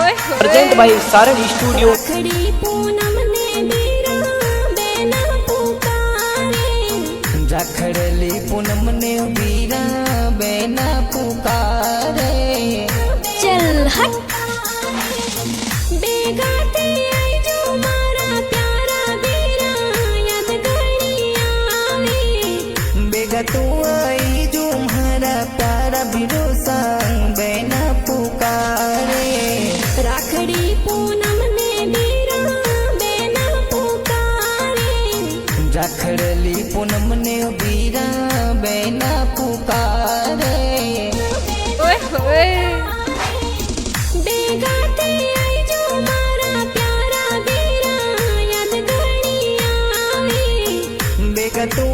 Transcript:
Present by Sarang studio. Rakhdi Poonam ने बीरा बेना पुकारे, रखड़ली पूनम ने बीरा बेना पुकारे। चल हट बेगाते आई जो मारा प्यारा बीरा याद घड़ी आवे। बेगा तू आई जो मारा प्यारा बीरो संग बेना पुकारे। रखड़ी पूनम ने बीरा बेना पुकारे, रखड़ली पूनम ने बीरा बेना पुकारे। बेगाते आई जो मारा प्यारा बीरा याद घड़ी आवे। बेगा तू